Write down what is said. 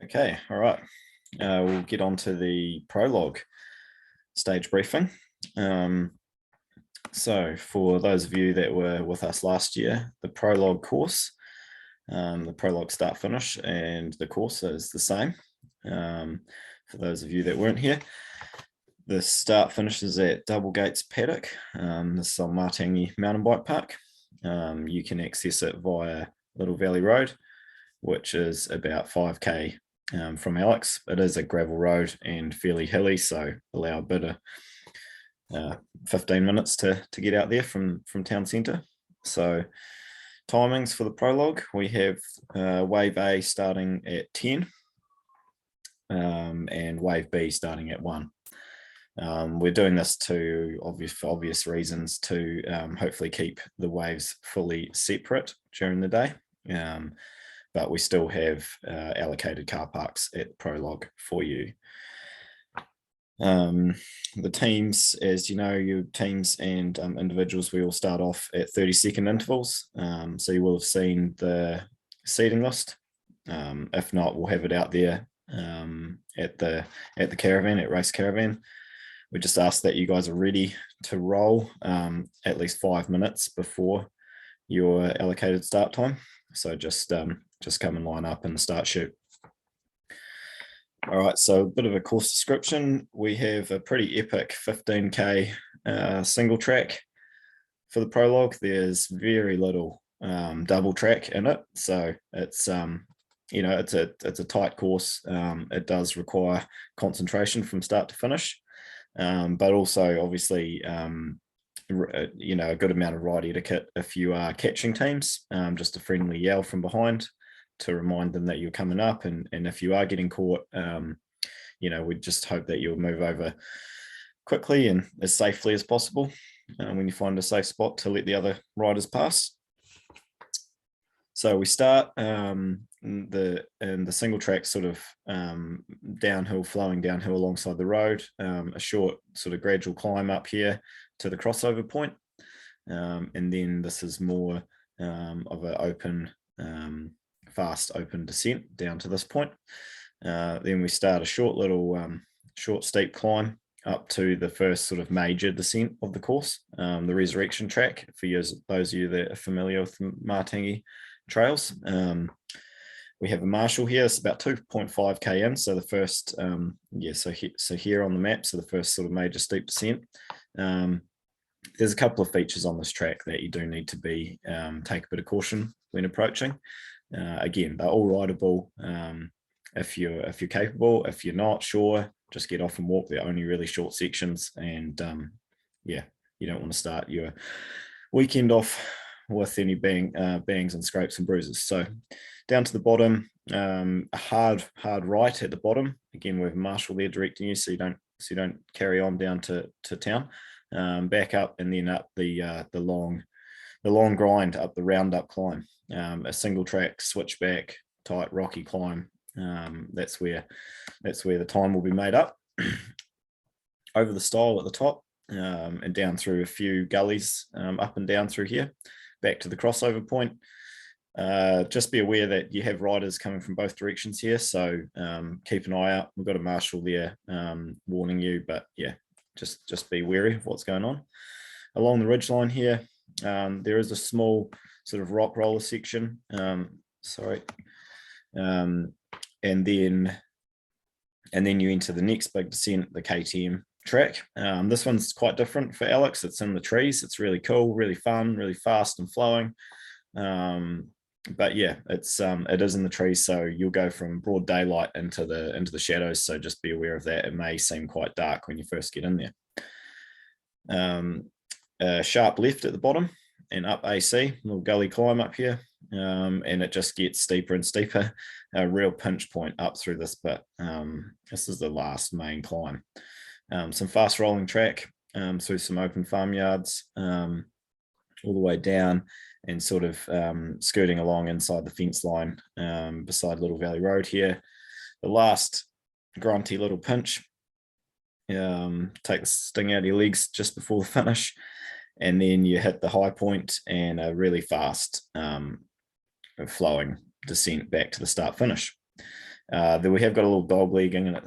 Okay, all right. We'll get on to the prologue stage briefing. So for those of you that were with us last year, the prologue course, the prologue start finish and the course is the same. For those of you that weren't here, the start finishes at Double Gates Paddock. This is on Martangi Mountain Bike Park. You can access it via Little Valley Road, which is about 5k from Alex. It is a gravel road and fairly hilly, so allow a bit of 15 minutes to get out there from town centre. So timings for the prologue, we have wave A starting at 10 and wave B starting at 1. We're doing this for obvious reasons to hopefully keep the waves fully separate during the day. But we still have allocated car parks at Prologue for you. The teams, as you know, your teams and individuals, we all start off at 30-second intervals. So you will have seen the seating list. If not, we'll have it out there at the caravan, at Race Caravan. We just ask that you guys are ready to roll at least 5 minutes before your allocated start time. So just come and line up in the start chute. All right, so a bit of a course description. We have a pretty epic 15k single track for the prologue. There's very little double track in it, so it's it's a tight course. It does require concentration from start to finish, but also obviously a good amount of ride etiquette if you are catching teams. Just a friendly yell from behind to remind them that you're coming up, and if you are getting caught, we just hope that you'll move over quickly and as safely as possible when you find a safe spot to let the other riders pass. So we start in the single track, sort of downhill, flowing downhill alongside the road, a short sort of gradual climb up here to the crossover point, and then this is more of an open fast open descent down to this point. Then we start a short steep climb up to the first sort of major descent of the course, the resurrection track, for those of you that are familiar with Martangi trails. We have a marshal here. It's about 2.5k in, so the first so here on the map, so the first sort of major steep descent. There's a couple of features on this track that you do need to take a bit of caution when approaching. Again, they're all rideable if you're capable. If you're not sure, just get off and walk. They're only really short sections, and you don't want to start your weekend off with any bangs and scrapes and bruises. So down to the bottom, a hard right at the bottom. Again, we have a marshal there directing you, so you don't carry on down to town. Back up and then up the long grind up the roundup climb. A single track switchback tight rocky climb. That's where the time will be made up. Over the stile at the top, and down through a few gullies, up and down through here, back to the crossover point. Just be aware that you have riders coming from both directions here, so keep an eye out. We've got a marshal there warning you, but yeah, just be wary of what's going on. Along the ridgeline here, there is a small sort of rock roller section. And then you enter the next big descent, the KTM track. This one's quite different for Alex. It's in the trees. It's really cool, really fun, really fast and flowing. But yeah, it is in the trees, so you'll go from broad daylight into the shadows. So just be aware of that. It may seem quite dark when you first get in there. A sharp left at the bottom and up AC, little gully climb up here, and it just gets steeper and steeper. A real pinch point up through this bit. This is the last main climb. Some fast rolling track through some open farmyards, all the way down and sort of skirting along inside the fence line beside Little Valley Road here. The last grunty little pinch. Take the sting out of your legs just before the finish, and then you hit the high point and a really fast flowing descent back to the start finish. Then we have got a little dog leg in at the